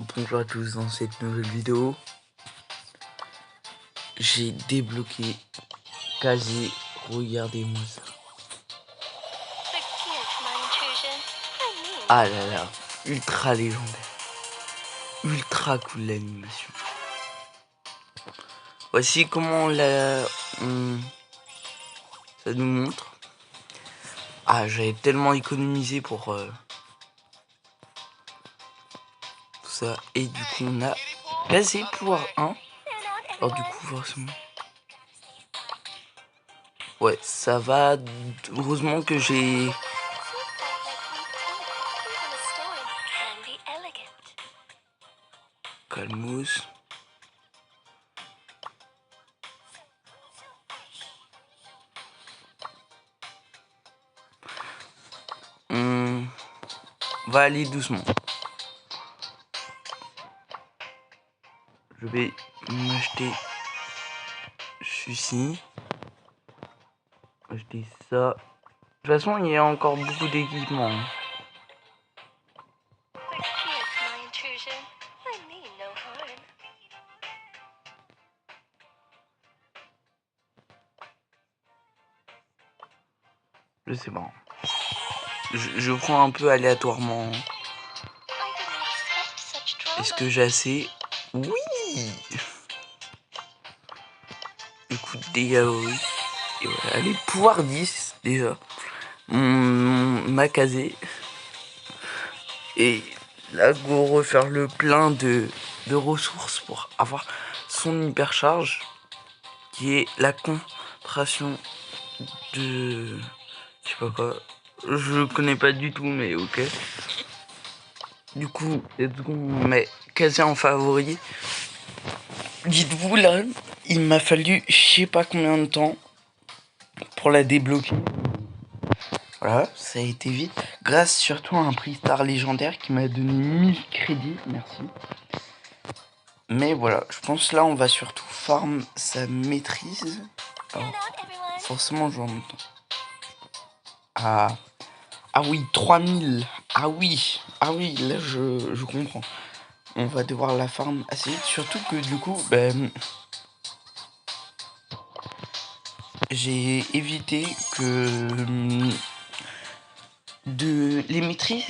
Bonjour à tous, dans cette nouvelle vidéo, j'ai débloqué Kazé, regardez-moi ça. Ah là là, ultra légendaire, ultra cool l'animation. Voici comment ça nous montre. Ah, j'avais tellement économisé pour tout ça, et du coup on a Kazé pouvoir 1. Alors du coup forcément... Ouais, ça va. Heureusement que j'ai... Calmos. On va aller doucement. Je vais m'acheter ceci. Acheter ça. De toute façon, il y a encore beaucoup d'équipements. Je sais pas. Je prends un peu aléatoirement. Est-ce que j'ai assez? Oui. Écoute, des yaourts. Et voilà, allez, pouvoir 10 déjà. Ma casée. Et là, go refaire le plein de ressources pour avoir son hypercharge. Qui est la concentration de... Je sais pas quoi. Je connais pas du tout, mais ok. Du coup, let's go, on met Kazé en favori. Dites-vous là, il m'a fallu je sais pas combien de temps pour la débloquer. Voilà, ça a été vite. Grâce surtout à un prix star légendaire qui m'a donné 1000 crédits, merci. Mais voilà, je pense là on va surtout farm sa maîtrise. Alors, forcément je vois en même temps. Ah oui, 3000. Ah oui, là je comprends. On va devoir la farm assez vite, surtout que du coup, j'ai évité que les maîtrises,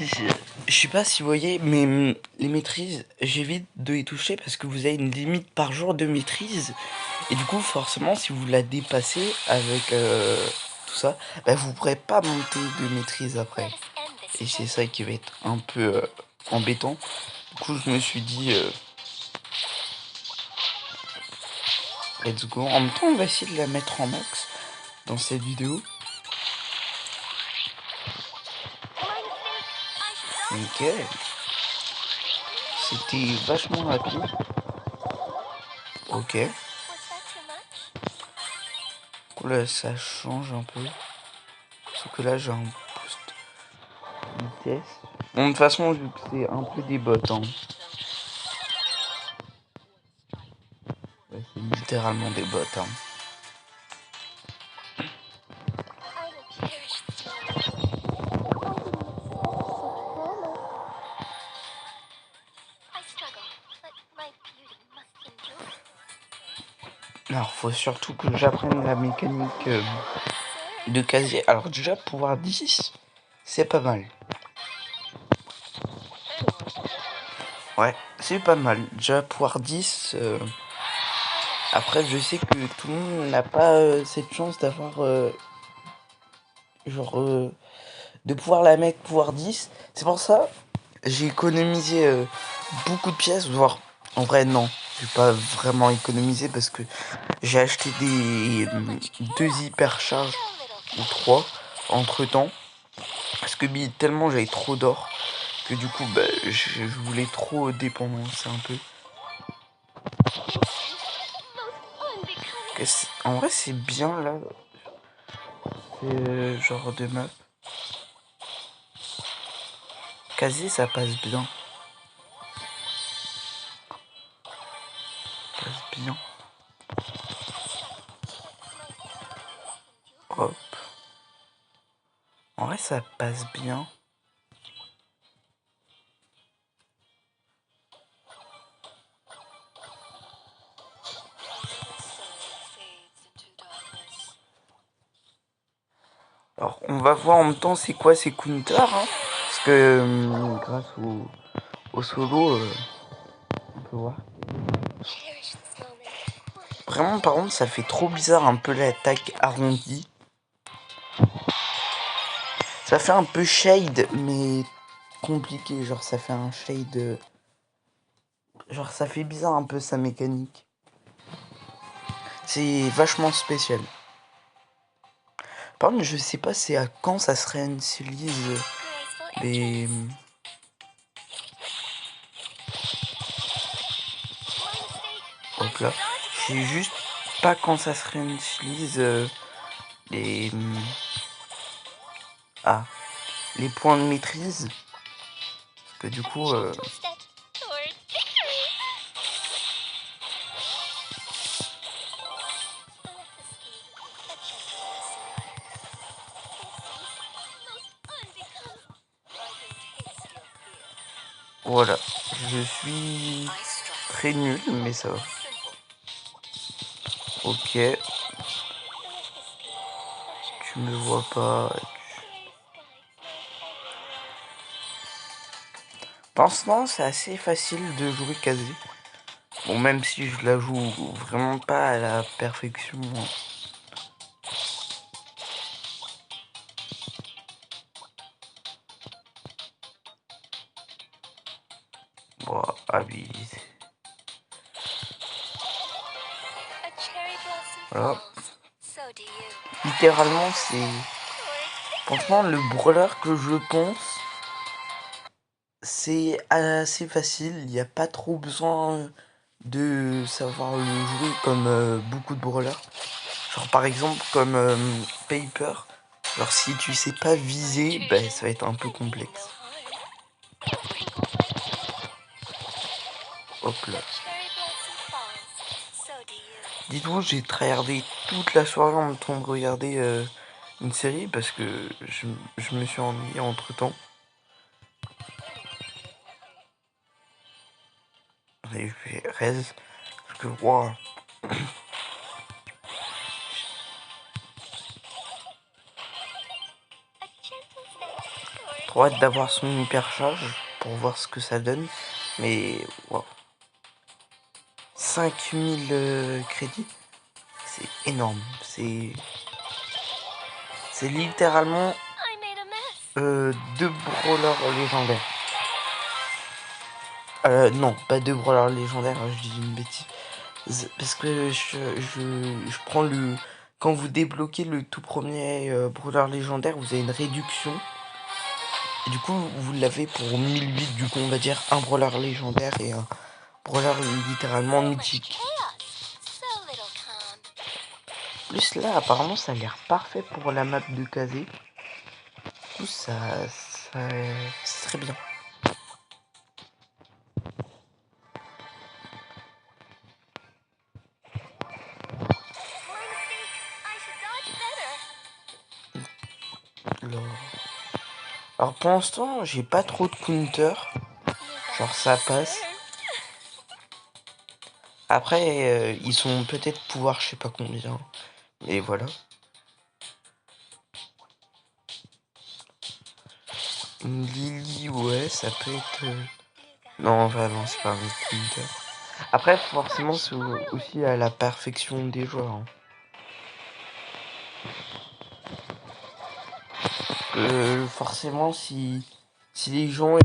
je sais pas si vous voyez, mais les maîtrises, j'évite de les toucher parce que vous avez une limite par jour de maîtrise. Et du coup, forcément, si vous la dépassez avec tout ça, vous pourrez pas monter de maîtrise après. Et c'est ça qui va être un peu embêtant. Du coup, je me suis dit, let's go. En même temps, on va essayer de la mettre en max dans cette vidéo. Ok. C'était vachement rapide. Ok. Là, ça change un peu. Sauf que là, j'ai un boost vitesse. Bon, de toute façon, vu que c'est un peu des bots, hein. Ouais, c'est littéralement des bots, hein. Alors, faut surtout que j'apprenne la mécanique de casier. Alors, déjà, pouvoir 10, c'est pas mal. Ouais, c'est pas mal. Déjà, pouvoir 10. Après, je sais que tout le monde n'a pas cette chance d'avoir. De pouvoir la mettre pouvoir 10. C'est pour ça j'ai économisé beaucoup de pièces. Voire, en vrai, non. J'ai pas vraiment économisé parce que j'ai acheté des 2 hypercharges ou 3 entre temps. Parce que tellement j'avais trop d'or que du coup, je voulais trop dépenser un peu. En vrai, c'est bien là. Genre de map. Quasi, ça passe bien. Ça passe bien. Hop. En vrai, ça passe bien. On va voir en même temps c'est quoi ces counters, hein, parce que grâce au solo, on peut voir. Vraiment, par contre, ça fait trop bizarre un peu l'attaque arrondie. Ça fait un peu shade, mais compliqué. Genre, ça fait un shade. Genre, ça fait bizarre un peu sa mécanique. C'est vachement spécial. Par contre, je sais pas c'est à quand ça se réinitialise les. Hop là. Je sais juste pas quand ça se réinitialise les. Ah. Les points de maîtrise. Parce que du coup. Voilà. Je suis très nul, mais ça va. Ok. Tu me vois pas. Pour l'instant, c'est assez facile de jouer Kazé. Bon, même si je la joue vraiment pas à la perfection. Bon, ah oui. Voilà. Littéralement, c'est... Franchement, le brawler que je pense, c'est assez facile. Il n'y a pas trop besoin de savoir le jouer comme beaucoup de brawlers. Genre par exemple comme Paper. Genre si tu sais pas viser, ben ça va être un peu complexe. Hop là. Dites-vous, j'ai tryhardé toute la soirée en train de regarder une série parce que je me suis ennuyé entre temps. Et je fais Rez parce que wow. Trop hâte d'avoir son hyper charge pour voir ce que ça donne. Mais wow. 5000 crédits, c'est énorme. C'est littéralement 2 brawlers légendaires. Non, pas 2 brawlers légendaires, je dis une bêtise. Parce que je prends le... Quand vous débloquez le tout premier brawler légendaire, vous avez une réduction. Et du coup, vous l'avez pour 1008, du coup, on va dire un brawler légendaire et un brawler littéralement mythique. Plus là, apparemment, ça a l'air parfait pour la map de Kazé. Du coup, c'est très bien. Alors pour l'instant, j'ai pas trop de counter. Genre ça passe. Après, ils sont peut-être pouvoir je sais pas combien. Et voilà. Lily, ouais, ça peut être... Non, vraiment, c'est pas un counter. Après, forcément, c'est aussi à la perfection des joueurs. Hein. Forcément, si les gens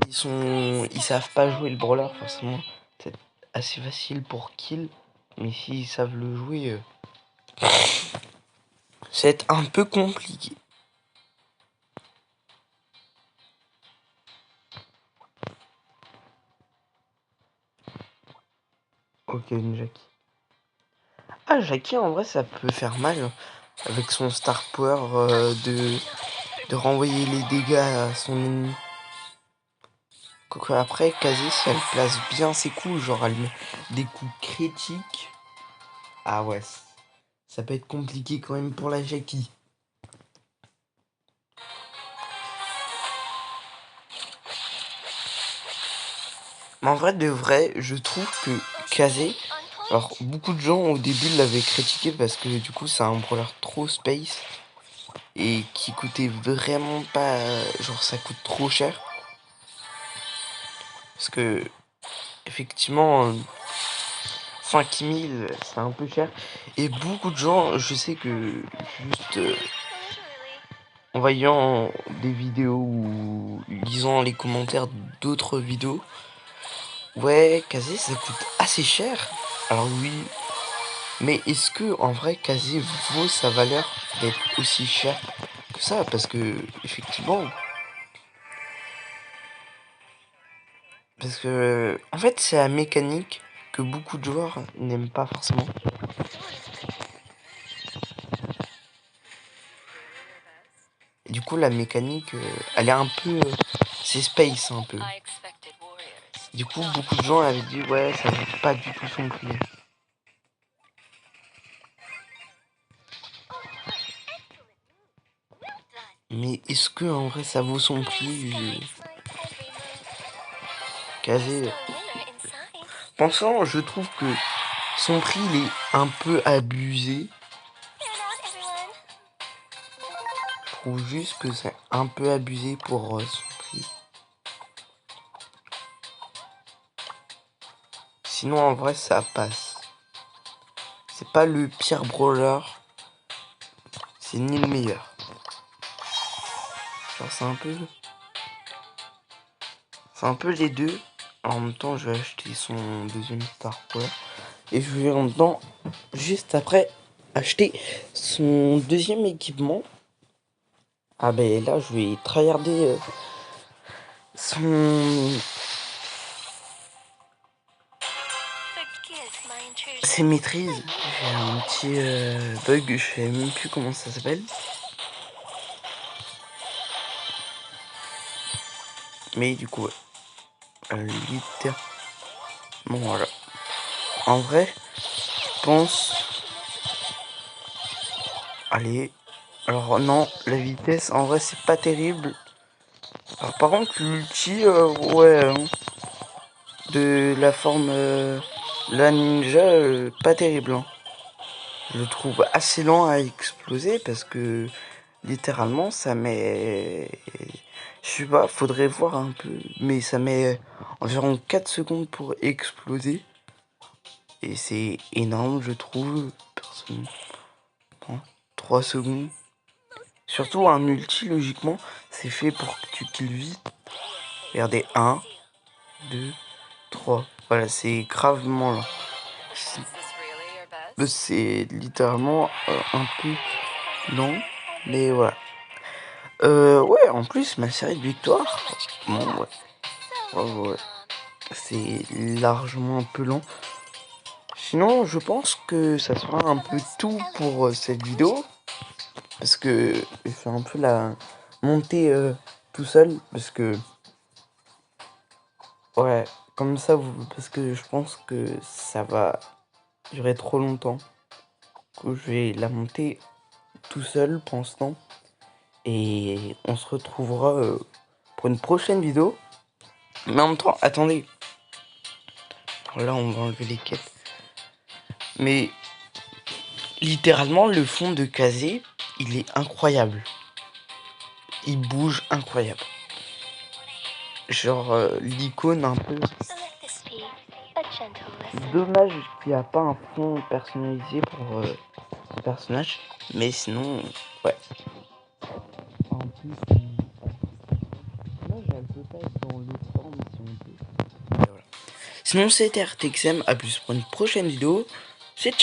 ils savent pas jouer le brawler, forcément, c'est assez facile pour kill. Mais s'ils savent le jouer, c'est un peu compliqué. Ok, une Jackie. Ah, Jackie, en vrai, ça peut faire mal. Hein, avec son Star Power de renvoyer les dégâts à son ennemi. Quoique après, Kazé, si elle place bien ses coups, genre elle met des coups critiques. Ah ouais, ça peut être compliqué quand même pour la Jackie. Mais en vrai, de vrai, je trouve que Kazé... Alors, beaucoup de gens au début l'avaient critiqué parce que du coup, c'est un brawler trop space. et qui coûtait vraiment pas, genre ça coûte trop cher. Parce que effectivement 5000 c'est un peu cher. Et beaucoup de gens, je sais que juste en voyant des vidéos ou lisant les commentaires d'autres vidéos, ouais, Kazé ça coûte assez cher. Alors oui, mais est-ce que en vrai Kazé vaut sa valeur d'être aussi cher que ça? Parce que effectivement, parce que en fait c'est la mécanique que beaucoup de joueurs n'aiment pas forcément. Et du coup la mécanique, elle est un peu, c'est space un peu. Du coup beaucoup de gens avaient dit ouais ça vaut pas du tout son prix. Mais est-ce que en vrai ça vaut son prix? Kazé, pensant, je trouve que son prix il est un peu abusé. Je trouve juste que c'est un peu abusé pour son prix. Sinon en vrai ça passe. C'est pas le pire brawler, c'est ni le meilleur. Genre c'est un peu les deux. En même temps je vais acheter son deuxième Star Power. Et je vais en même temps juste après acheter son deuxième équipement. Ah ben là je vais tryharder ses maîtrises. J'ai un petit bug, je sais même plus comment ça s'appelle. Mais du coup, littéralement voilà. En vrai, je pense. Allez. Alors non, la vitesse, en vrai, c'est pas terrible. Alors, par contre, l'ulti, ouais, hein, de la forme la ninja, pas terrible. Hein. Je le trouve assez lent à exploser parce que littéralement, ça met. Je sais pas, faudrait voir un peu. Mais ça met environ 4 secondes pour exploser. Et c'est énorme, je trouve. Personnellement. 3 secondes. Surtout un multi, logiquement, c'est fait pour que tu kills vite. Regardez, 1, 2, 3. Voilà, c'est gravement lent. C'est littéralement un peu lent. Mais voilà. Ouais, en plus, ma série de victoires. Bon, ouais. Ouais. C'est largement un peu lent. Sinon, je pense que ça sera un peu tout pour cette vidéo. Parce que je fais un peu la montée tout seul. Parce que... Ouais, comme ça, parce que je pense que ça va durer trop longtemps. Du coup, je vais la monter tout seul pour l'instant. Et on se retrouvera pour une prochaine vidéo. Mais en même temps, attendez. Alors là, on va enlever les quêtes. Mais littéralement, le fond de Kazé, il est incroyable. Il bouge incroyable. Genre l'icône un peu. Dommage qu'il n'y a pas un fond personnalisé pour le personnage. Mais sinon, ouais. En plus, elle peut pas être dans l'autre forme si on peut. Voilà. Sinon, c'était RTXM. À plus pour une prochaine vidéo. C'est